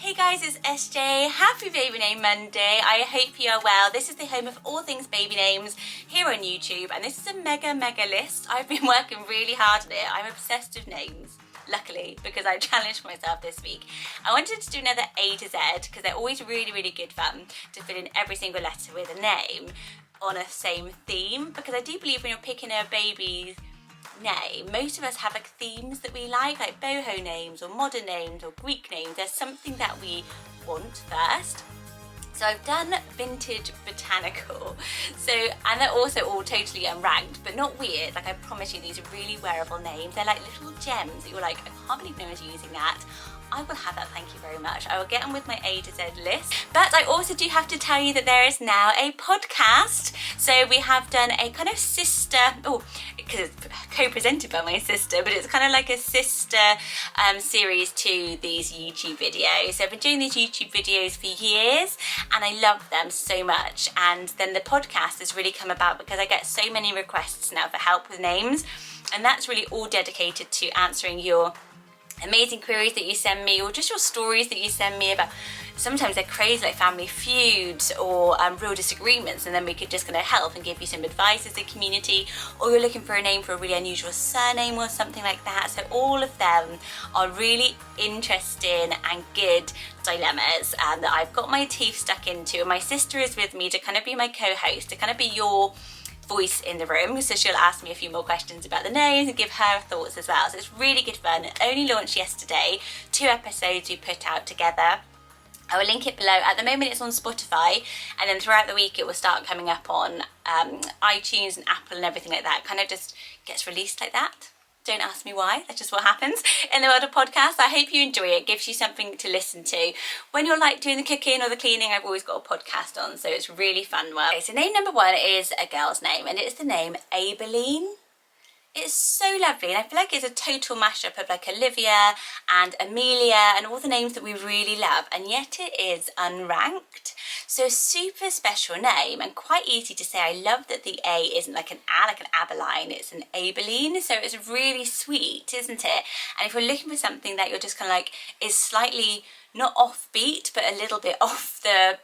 Hey guys, it's SJ. Happy Baby Name Monday. I hope you are well. This is the home of all things baby names here on YouTube, and this is a mega list. I've been working really hard on it. I'm obsessed with names, luckily, because I challenged myself this week. I wanted to do another A to Z because they're always really good fun to fill in every single letter with a name on a same theme, because I do believe when you're picking a baby's name, most of us have like themes that we like boho names or modern names or Greek names. There's something that we want first. So I've done vintage botanical. And they're also all totally unranked, but not weird. Like, I promise you, these are really wearable names. They're like little gems that you're like, I can't believe no one's using that. I will have that, thank you very much. I will get on with my A to Z list. But I also do have to tell you that there is now a podcast. So we have done a kind of sister, because it's co-presented by my sister, but it's kind of like a sister series to these YouTube videos. So I've been doing these YouTube videos for years and I love them so much. And then the podcast has really come about because I get so many requests now for help with names. And that's really all dedicated to answering your amazing queries that you send me, or just your stories that you send me about. Sometimes they're crazy, like family feuds or real disagreements, and then we could just kind of help and give you some advice as a community, or you're looking for a name for a really unusual surname or something like that. So all of them are really interesting and good dilemmas that I've got my teeth stuck into, and my sister is with me to kind of be my co-host, to kind of be your voice in the room, so she'll ask me a few more questions about the names and give her thoughts as well. So it's really good fun. It only launched yesterday, 2 episodes we put out together. I will link it below. At the moment it's on Spotify, and then throughout the week it will start coming up on iTunes and Apple and everything like that. It kind of just gets released like that. Don't ask me why, that's just what happens in the world of podcasts. I hope you enjoy it. It gives you something to listen to. When you're like doing the cooking or the cleaning, I've always got a podcast on, so it's really fun. Well, okay, so name number 1 is a girl's name, and it's the name Aibileen. It's so lovely, and I feel like it's a total mashup of like Olivia and Amelia and all the names that we really love, and yet it is unranked. So a super special name and quite easy to say. I love that the A isn't like an A, like an Abeline, it's an Aibileen, so it's really sweet, isn't it? And if you're looking for something that you're just kind of like is slightly not offbeat, but a little bit off the,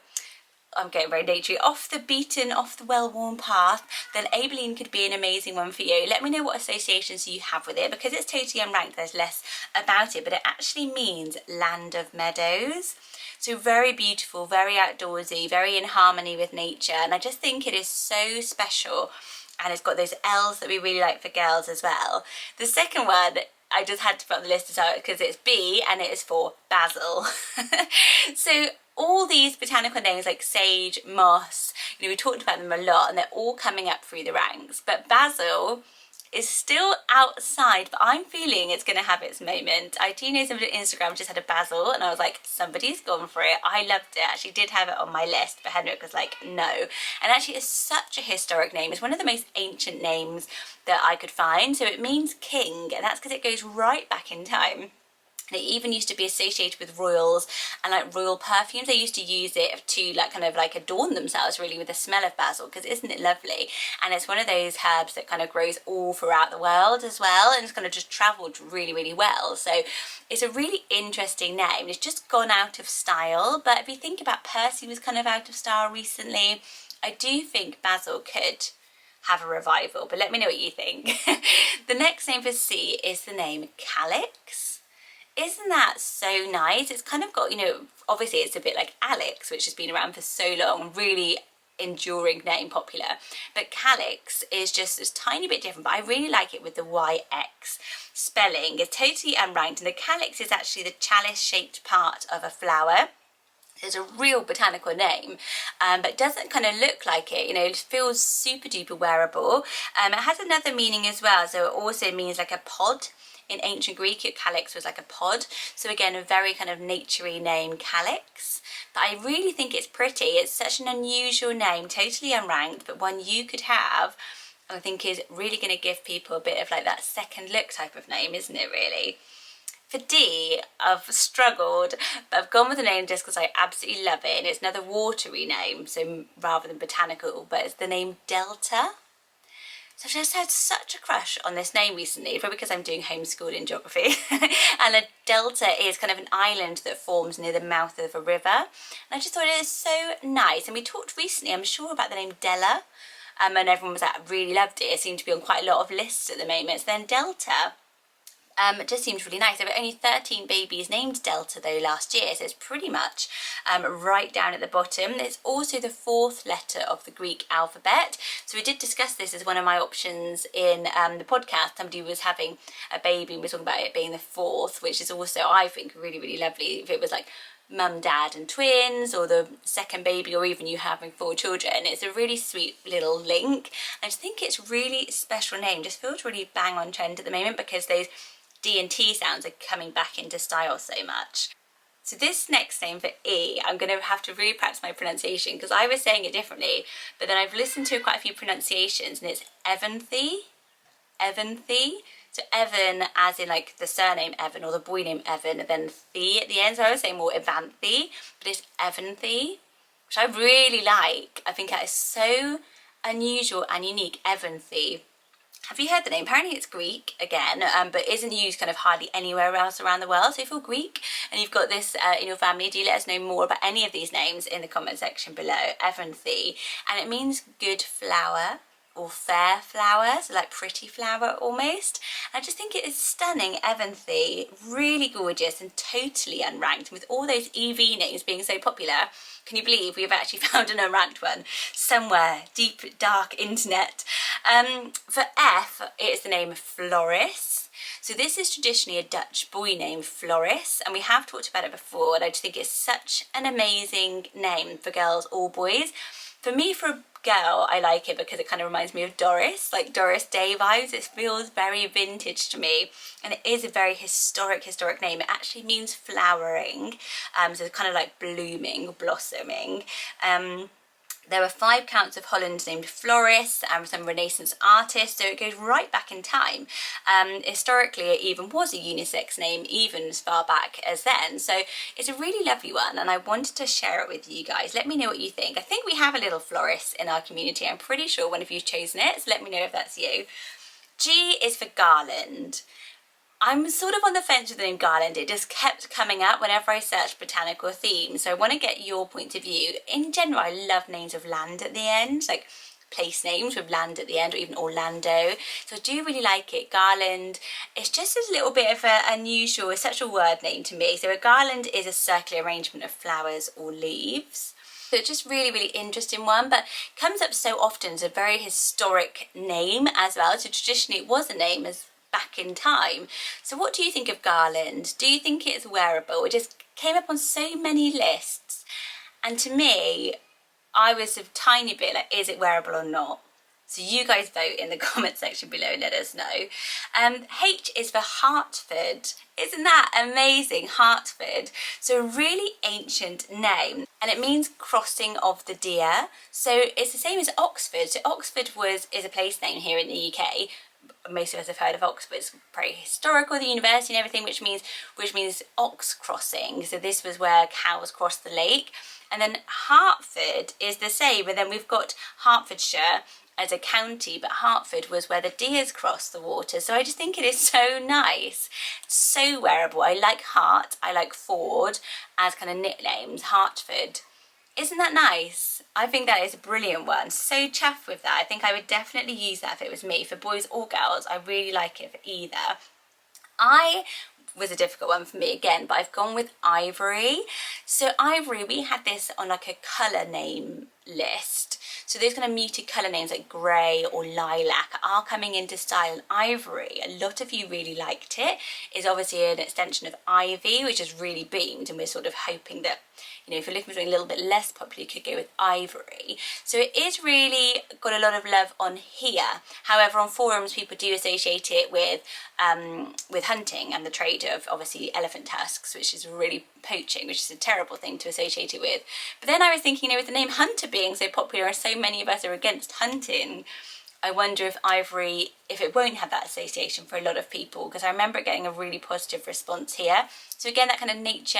I'm getting very naturey, off the well-worn path, then Aibileen could be an amazing one for you. Let me know what associations you have with it. Because it's totally unranked, there's less about it, but it actually means land of meadows. So very beautiful, very outdoorsy, very in harmony with nature, and I just think it is so special. And it's got those L's that we really like for girls as well. The second one I just had to put on the list as well because it's B, and it is for basil. So all these botanical names like sage, moss, you know, we talked about them a lot, and they're all coming up through the ranks. But basil is still outside, but I'm feeling it's going to have its moment. I do know somebody on Instagram just had a basil, and I was like, somebody's gone for it. I loved it. I actually did have it on my list, but Henrik was like, no. And actually it's such a historic name. It's one of the most ancient names that I could find. So it means king, and that's because it goes right back in time. It even used to be associated with royals and like royal perfumes. They used to use it to like kind of like adorn themselves really with the smell of basil, because isn't it lovely? And it's one of those herbs that kind of grows all throughout the world as well, and it's kind of just travelled really well. So it's a really interesting name. It's just gone out of style, but if you think about Percy was kind of out of style recently, I do think basil could have a revival, but let me know what you think. The next name for C is the name Calyx. Isn't that so nice? It's kind of got, you know, obviously it's a bit like Alex, which has been around for so long, really enduring name, popular. But Calyx is just a tiny bit different, but I really like it with the YX spelling. It's totally unranked, and the calyx is actually the chalice-shaped part of a flower. It's a real botanical name, but doesn't kind of look like it, you know, it feels super duper wearable. It has another meaning as well, so it also means like a pod. In ancient Greek, calyx was like a pod. So again, a very kind of naturey name, Calyx. But I really think it's pretty. It's such an unusual name, totally unranked, but one you could have, I think is really going to give people a bit of like that second look type of name, isn't it really? For D, I've struggled, but I've gone with the name just because I absolutely love it. And it's another watery name, so rather than botanical, but it's the name Delta. So I've just had such a crush on this name recently, probably because I'm doing homeschool in geography. And a delta is kind of an island that forms near the mouth of a river. And I just thought it is so nice. And we talked recently, I'm sure, about the name Della. And everyone was like, really loved it. It seemed to be on quite a lot of lists at the moment. So then Delta it just seems really nice. There were only 13 babies named Delta though last year, so it's pretty much right down at the bottom. It's also the 4th letter of the Greek alphabet. So we did discuss this as one of my options in the podcast. Somebody was having a baby and we were talking about it being the 4th, which is also, I think, really, really lovely. If it was like mum, dad and twins, or the second baby, or even you having 4 children, it's a really sweet little link. I just think it's really special name. Just feels really bang on trend at the moment because those D and T sounds are coming back into style so much. So this next name for E, I'm going to have to really practice my pronunciation because I was saying it differently, but then I've listened to quite a few pronunciations and it's Evanthy. So Evan as in like the surname Evan or the boy name Evan, and then Thee at the end. So I was saying more Evanthy, but it's Evanthy, which I really like. I think that is so unusual and unique, Evanthy. Have you heard the name? Apparently it's Greek again, but isn't used kind of hardly anywhere else around the world. So if you're Greek and you've got this in your family, do let us know more about any of these names in the comment section below. Evanthy, and it means good flower or fair flower, so like pretty flower almost. I just think it is stunning, Evanthy, really gorgeous and totally unranked. And with all those EV names being so popular, can you believe we've actually found an unranked one somewhere deep, dark internet? For F, it is the name Floris. So this is traditionally a Dutch boy name, Floris, and we have talked about it before, and I just think it's such an amazing name for girls or boys. For me, for a girl, I like it because it kind of reminds me of Doris, like Doris Day vibes. It feels very vintage to me, and it is a very historic name. It actually means flowering, so it's kind of like blooming, blossoming. There were 5 counts of Holland named Floris and some Renaissance artists, so it goes right back in time. Historically, it even was a unisex name, even as far back as then. So it's a really lovely one, and I wanted to share it with you guys. Let me know what you think. I think we have a little Floris in our community. I'm pretty sure one of you's chosen it, so let me know if that's you. G is for garland. I'm sort of on the fence with the name Garland. It just kept coming up whenever I searched botanical themes. So I want to get your point of view. In general, I love names of land at the end, like place names with land at the end, or even Orlando. So I do really like it. Garland, it's just a little bit of an unusual, it's such a word name to me. So a garland is a circular arrangement of flowers or leaves. So it's just really, really interesting one, but comes up so often as a very historic name as well. So traditionally it was a name as back in time. So what do you think of garland? Do you think it's wearable? It just came up on so many lists, and to me, I was a tiny bit like, is it wearable or not? So you guys vote in the comment section below and let us know. H is for Hartford. Isn't that amazing? Hartford. So a really ancient name, and it means crossing of the deer. So it's the same as Oxford. So Oxford is a place name here in the UK. Most of us have heard of Oxford. It's very historical, the university and everything, which means ox crossing. So this was where cows crossed the lake. And then Hertford is the same, but then we've got Hertfordshire as a county, but Hertford was where the deers crossed the water. So I just think it is so nice. It's so wearable. I like Hart, I like Ford as kind of nicknames. Hertford. Isn't that nice? I think that is a brilliant one. So chuffed with that. I think I would definitely use that if it was me, for boys or girls. I really like it for either. I was a difficult one for me again, but I've gone with Ivory. So Ivory, we had this on like a colour name list. So those kind of muted colour names like grey or lilac are coming into style. And Ivory, a lot of you really liked it. It's obviously an extension of ivy, which has really boomed, and we're sort of hoping that, you know, if you're looking for something a little bit less popular, you could go with Ivory. So it is really got a lot of love on here. However, on forums, people do associate it with hunting and the trade of obviously elephant tusks, which is really poaching, which is a terrible thing to associate it with. But then I was thinking, you know, with the name Hunter being so popular and so many of us are against hunting, I wonder if Ivory, if it won't have that association for a lot of people, because I remember getting a really positive response here. So again, that kind of nature,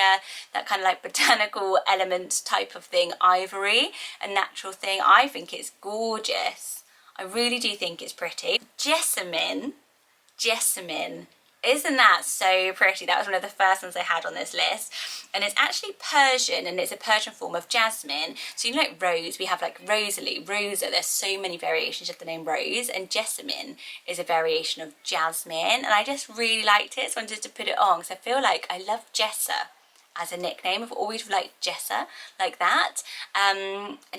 that kind of like botanical element type of thing, Ivory, a natural thing. I think it's gorgeous. I really do think it's pretty. Jessamine. Isn't that so pretty? That was one of the first ones I had on this list. And it's actually Persian, and it's a Persian form of jasmine. So you know, like rose, we have like Rosalie, Rosa. There's so many variations of the name Rose, and Jessamine is a variation of jasmine. And I just really liked it, so I wanted to put it on because I feel like I love Jessa as a nickname. I've always liked Jessa like that.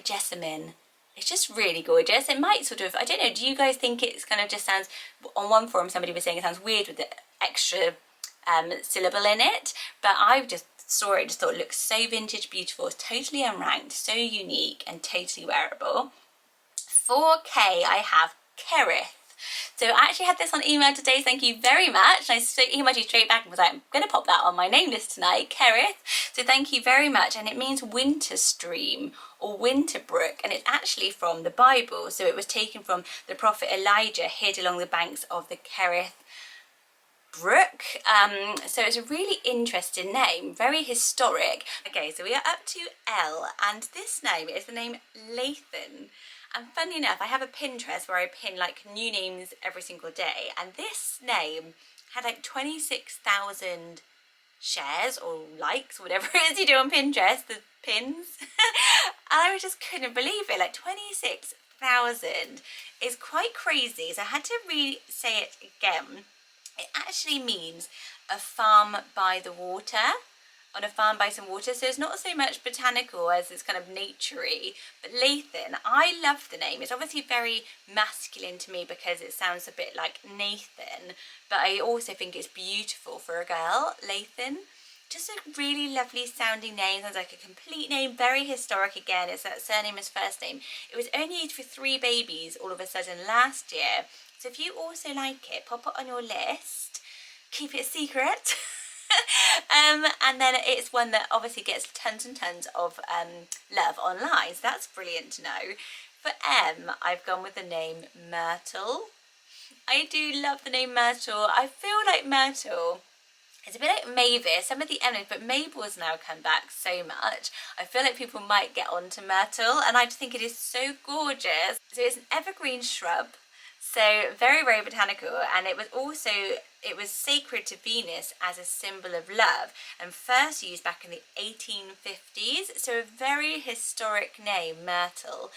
Jessamine. It's just really gorgeous. It might sort of, I don't know, do you guys think it's kind of just sounds, on one forum somebody was saying it sounds weird with the extra syllable in it, but I just saw it, just thought it looks so vintage, beautiful. It's totally unranked, so unique and totally wearable. For K, I have Kerith. So I actually had this on email today, thank you very much. And I emailed you straight back and was like, I'm going to pop that on my name list tonight, Kerith. So thank you very much. And it means winter stream or winter brook. And it's actually from the Bible. So it was taken from the prophet Elijah, hid along the banks of the Kerith Brook. So it's a really interesting name, very historic. Okay, so we are up to L, and this name is the name Lathan. And funny enough, I have a Pinterest where I pin like new names every single day, and this name had like 26,000 shares or likes, whatever it is you do on Pinterest, the pins. I just couldn't believe it, like 26,000 is quite crazy. So I had to re-say it again. It actually means a farm by the water, on a farm by some water. So it's not so much botanical as it's kind of naturey. But Lathan, I love the name. It's obviously very masculine to me because it sounds a bit like Nathan, but I also think it's beautiful for a girl. Lathan, just a really lovely sounding name. Sounds like a complete name, very historic again. It's that surname as first name. It was only used for 3 babies all of a sudden last year. So if you also like it, pop it on your list, keep it secret. And then it's one that obviously gets tons and tons of love online, so that's brilliant to know. For M, I've gone with the name Myrtle. I do love the name Myrtle. I feel like Myrtle, it's a bit like Mavis, some of the M names, but Mabel has now come back so much. I feel like people might get onto Myrtle, and I just think it is so gorgeous. So it's an evergreen shrub. So very, very botanical, and it was sacred to Venus as a symbol of love, and first used back in the 1850s. So a very historic name, Myrtle.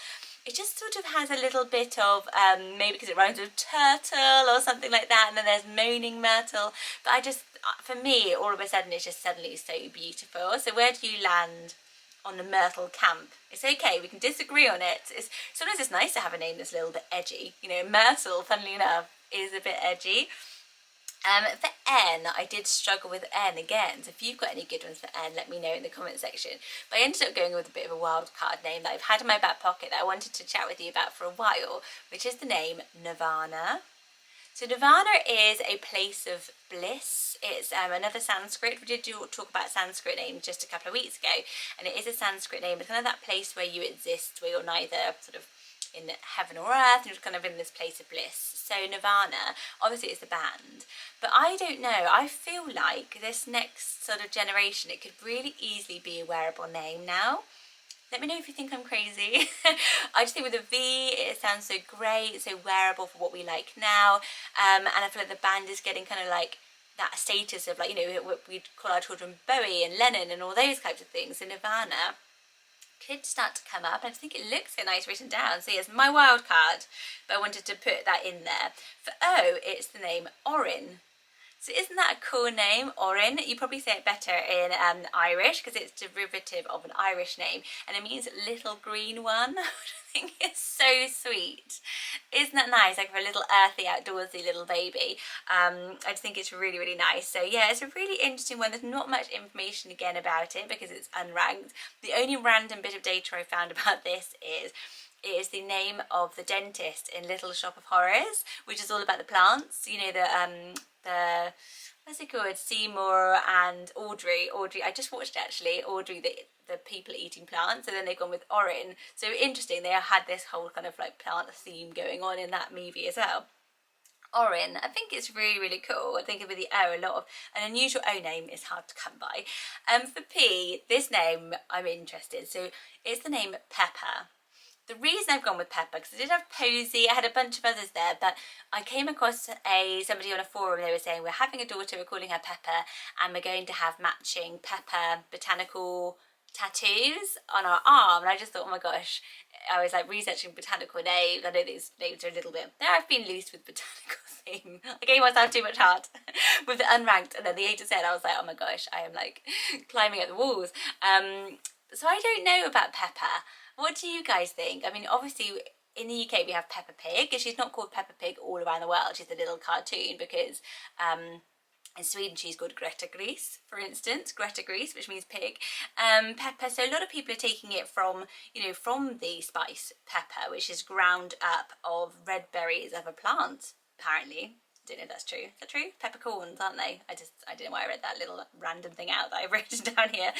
It just sort of has a little bit of, maybe because it rhymes with turtle or something like that, and then there's moaning myrtle. But I just, for me, all of a sudden it's just suddenly so beautiful. So where do you land on the Myrtle camp? It's okay, we can disagree on it. Sometimes it's nice to have a name that's a little bit edgy. You know, Myrtle, funnily enough, is a bit edgy. For N, I did struggle with N again, so if you've got any good ones for N, let me know in the comment section. But I ended up going with a bit of a wild card name that I've had in my back pocket that I wanted to chat with you about for a while, which is the name Nirvana. So Nirvana is a place of bliss. It's another Sanskrit. We did talk about Sanskrit names just a couple of weeks ago, and it is a Sanskrit name. It's kind of that place where you exist, where you're neither sort of in heaven or earth, and you're kind of in this place of bliss. So Nirvana, obviously it's the band, but I don't know, I feel like this next sort of generation, it could really easily be a wearable name now. Let me know if you think I'm crazy. I just think with a V, it sounds so great, so wearable for what we like now. And I feel like the band is getting kind of like that status of, like, you know, what we'd call our children Bowie and Lennon and all those types of things. So Nirvana could start to come up. I think it looks so nice written down. So yes, my wild card, but I wanted to put that in there. For O, it's the name Orin. So isn't that a cool name, Orin? You probably say it better in Irish because it's derivative of an Irish name, and it means little green one. I think it's so sweet. Isn't that nice? Like for a little earthy, outdoorsy little baby. I just think it's really, really nice. So yeah, it's a really interesting one. There's not much information again about it because it's unranked. The only random bit of data I found about this is it is the name of the dentist in Little Shop of Horrors, which is all about the plants. You know, the what's it called? Seymour and Audrey. I just watched it actually. Audrey, the people eating plants, and then they've gone with Orin. So interesting. They had this whole kind of like plant theme going on in that movie as well. Orin, I think it's really, really cool. I think with the O, an unusual O name is hard to come by. For P, this name I'm interested. So it's the name Pepper. The reason I've gone with Pepper, because I did have Posy, I had a bunch of others there, but I came across somebody on a forum, they were saying, we're having a daughter, we're calling her Pepper, and we're going to have matching Pepper Botanical tattoos on our arm. And I just thought, oh my gosh, I was like researching botanical names. I know these names are a little bit, there I've been loose with botanical theme. I gave myself too much heart with the unranked, and then the A to Z, I was like, oh my gosh, I am like climbing up the walls. So I don't know about Pepper. What do you guys think? I mean, obviously in the UK we have Peppa Pig, and she's not called Peppa Pig all around the world. She's a little cartoon because in Sweden she's called Greta Gris, for instance, Greta Gris, which means pig. Pepper, so a lot of people are taking it from, you know, from the spice pepper, which is ground up of red berries of a plant, apparently. I don't know if that's true. Is that true? Peppercorns, aren't they? I don't know why I read that little random thing out that I've written down here.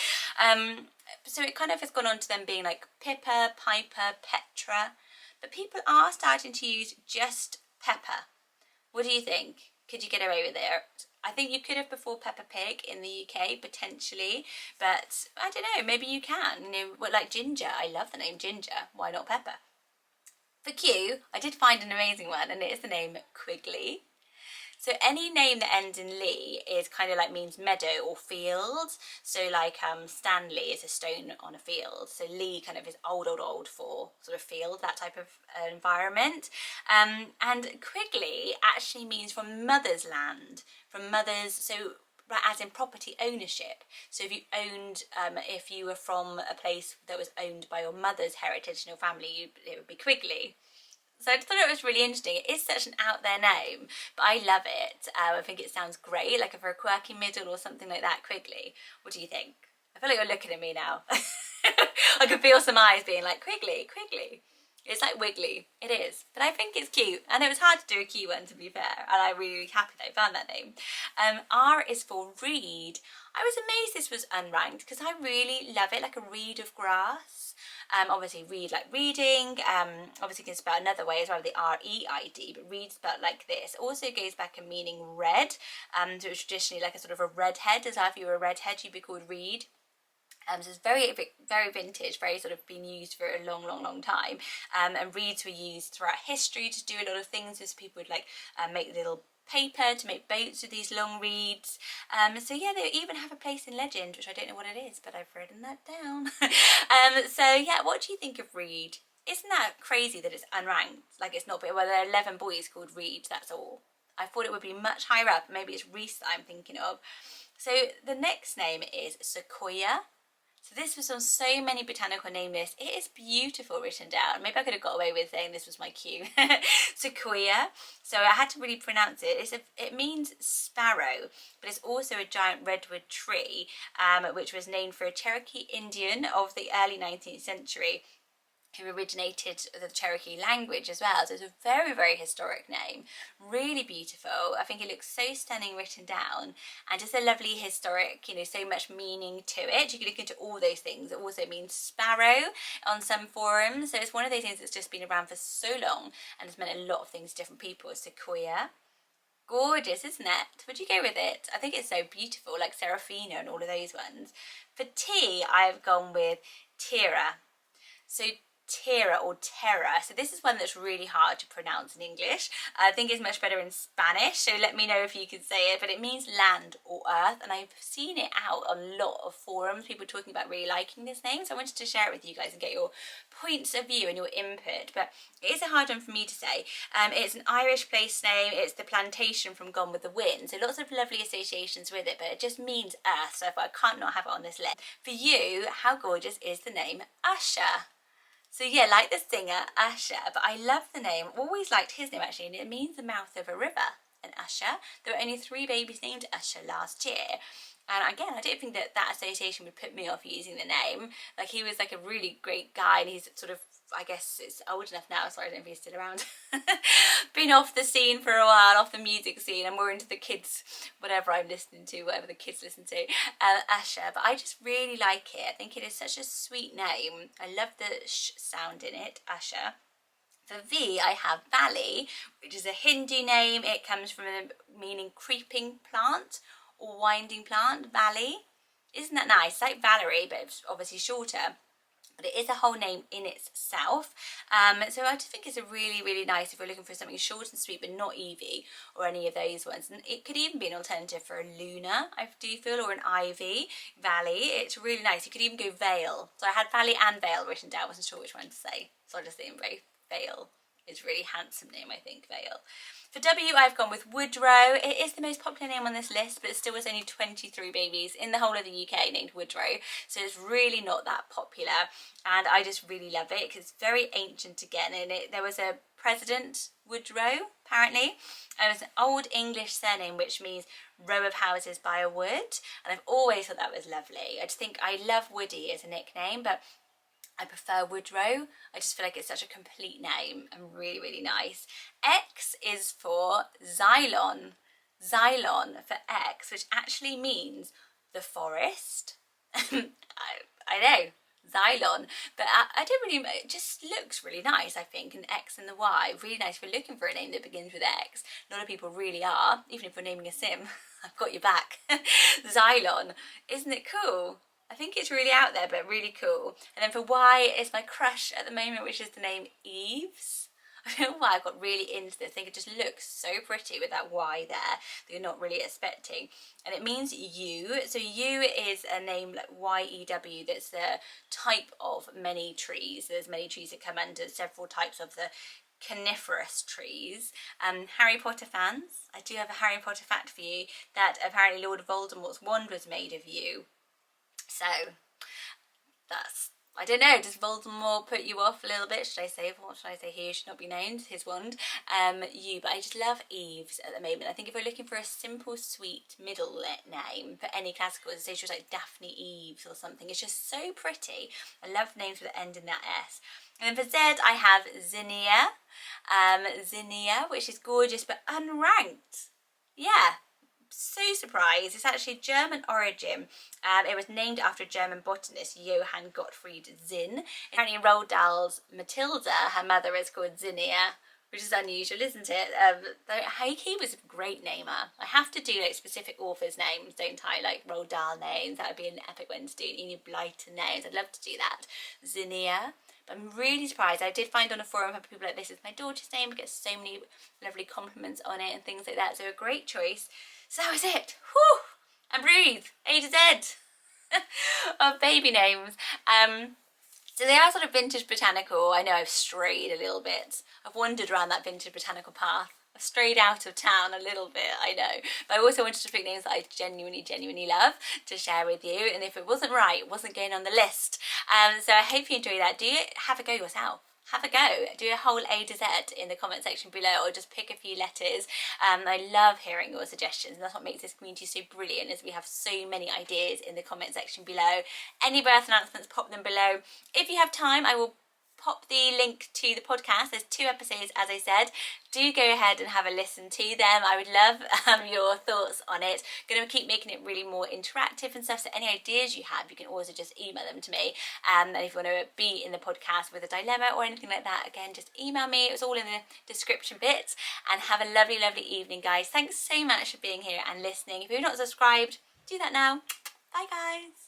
So it kind of has gone on to them being like Pippa, Piper, Petra. But people are starting to use just Pepper. What do you think? Could you get away with it? I think you could have before Peppa Pig in the UK, potentially. But I don't know, maybe you can. You know, like Ginger. I love the name Ginger. Why not Pepper? For Q, I did find an amazing one, and it is the name Quigley. So any name that ends in Lee is kind of like means meadow or field. So like Stanley is a stone on a field. So Lee kind of is old for sort of field, that type of environment. And Quigley actually means from mother's land, from mother's, so as in property ownership. So if you owned, if you were from a place that was owned by your mother's heritage in your family, it would be Quigley. So I thought it was really interesting. It is such an out there name, but I love it. I think it sounds great, like for a quirky middle or something like that, Quigley. What do you think? I feel like you're looking at me now. I can feel some eyes being like, Quigley, Quigley. It's like Wiggly. It is. But I think it's cute. And it was hard to do a cute one, to be fair. And I'm really, really happy that I found that name. R is for reed. I was amazed this was unranked because I really love it, like a reed of grass. Obviously read like reading, obviously you can spell another way as well, the R-E-I-D, but read spelled like this. Also goes back in meaning red, so it was traditionally like a sort of a redhead, as if you were a redhead you'd be called Reed. So it's very, very vintage, very sort of been used for a long, long, long time. And reeds were used throughout history to do a lot of things, as people would like make little paper to make boats with these long reeds. So yeah, they even have a place in legend, which I don't know what it is, but I've written that down. So yeah, what do you think of reed? Isn't that crazy that it's unranked? Like it's not, well, there are 11 boys called Reed, that's all. I thought it would be much higher up. Maybe it's Reese that I'm thinking of. So the next name is Sequoia. So this was on so many botanical name lists. It is beautiful written down. Maybe I could have got away with saying this was my cue. Sequoia. So I had to really pronounce it. It means sparrow, but it's also a giant redwood tree, which was named for a Cherokee Indian of the early 19th century. Who originated the Cherokee language as well. So it's a very, very historic name. Really beautiful. I think it looks so stunning written down, and just a lovely historic, you know, so much meaning to it. You can look into all those things. It also means sparrow on some forums. So it's one of those things that's just been around for so long and has meant a lot of things to different people. Sequoia. Gorgeous, isn't it? Would you go with it? I think it's so beautiful, like Serafina and all of those ones. For T, I've gone with Tira. So Terra or Terra. So this is one that's really hard to pronounce in English. I think it's much better in Spanish, so let me know if you can say it, but it means land or earth, and I've seen it out on a lot of forums, people talking about really liking this name, so I wanted to share it with you guys and get your points of view and your input. But it is a hard one for me to say. It's an Irish place name. It's the plantation from Gone with the Wind, so lots of lovely associations with it, but it just means earth, so I can't not have it on this list. For you, how gorgeous is the name Usher? So yeah, like the singer, Usher, but I love the name. Always liked his name actually, and it means the mouth of a river, an Usher. There were only 3 babies named Usher last year. And again, I don't think that that association would put me off using the name. Like, he was like a really great guy, and he's sort of, I guess it's old enough now, so I don't know if he's still around. Been off the scene for a while, off the music scene, and more into the kids, whatever I'm listening to, whatever the kids listen to, Usher. But I just really like it. I think it is such a sweet name. I love the sh sound in it, Usher. For V, I have Valley, which is a Hindu name. It comes from the meaning creeping plant or winding plant, Valley. Isn't that nice? It's like Valerie, but it's obviously shorter. but it is a whole name in itself. So I just think it's a really, really nice if you're looking for something short and sweet, but not Evie or any of those ones. And it could even be an alternative for a Luna, I do feel, or an Ivy, Valley. It's really nice. You could even go Vale. So I had Valley and Vale written down. I wasn't sure which one to say, so I just think both. Vale is a really handsome name, I think, Vale. For W, I've gone with Woodrow. It is the most popular name on this list, but it still was only 23 babies in the whole of the UK named Woodrow, so it's really not that popular, and I just really love it because it's very ancient again, and there was a President Woodrow, apparently, and it was an Old English surname, which means row of houses by a wood, and I've always thought that was lovely. I just think I love Woody as a nickname, but I prefer Woodrow. I just feel like it's such a complete name and really, really nice. X is for Xylon. Xylon for X, which actually means the forest. I know, Xylon. But I don't really, it just looks really nice, I think, an X and the Y. Really nice if you're looking for a name that begins with X. A lot of people really are, even if you're naming a sim. I've got your back. Xylon. Isn't it cool? I think it's really out there, but really cool. And then for Y is my crush at the moment, which is the name Eves. I don't know why I got really into this. I think it just looks so pretty with that Y there that you're not really expecting. And it means yew. So yew is a name like Y-E-W that's the type of many trees. There's many trees that come under several types of the coniferous trees. Harry Potter fans, I do have a Harry Potter fact for you, that apparently Lord Voldemort's wand was made of yew. So that's, I don't know, does Voldemort put you off a little bit? Should I say, what should I say here? Should not be named, his wand. You, but I just love Eves at the moment. I think if we're looking for a simple, sweet middle name for any classical, say she was like Daphne Eves or something. It's just so pretty. I love names with the end in that S. And then for Z, I have Zinnia. Zinnia, which is gorgeous, but unranked. Yeah. So surprised. It's actually German origin. It was named after a German botanist, Johann Gottfried Zinn. Apparently in Roald Dahl's Matilda, her mother is called Zinnia, which is unusual, isn't it? Heike was a great namer. I have to do like specific authors' names, don't I? Like Roald Dahl names. That would be an epic one to do. Enid Blyton names. I'd love to do that. Zinnia. But I'm really surprised. I did find on a forum for people like, this is my daughter's name. We get so many lovely compliments on it and things like that. So a great choice. So that was it. Whew! And breathe. A to Z of baby names. So they are sort of vintage botanical. I know I've strayed a little bit. I've wandered around that vintage botanical path. I've strayed out of town a little bit, I know. But I also wanted to pick names that I genuinely love to share with you. And if it wasn't right, it wasn't going on the list. So I hope you enjoy that. Do have a go yourself. Have a go. Do a whole A to Z in the comment section below, or just pick a few letters. I love hearing your suggestions, and that's what makes this community so brilliant, is we have so many ideas in the comment section below. Any birth announcements, pop them below. If you have time, I will pop the link to the podcast. There's 2 episodes, as I said. Do go ahead and have a listen to them. I would love your thoughts on it. Going to keep making it really more interactive and stuff, so any ideas you have, you can also just email them to me. And if you want to be in the podcast with a dilemma or anything like that, again, just email me. It's all in the description bits. And have a lovely, lovely evening, guys. Thanks so much for being here and listening. If you're not subscribed, do that now. Bye, guys.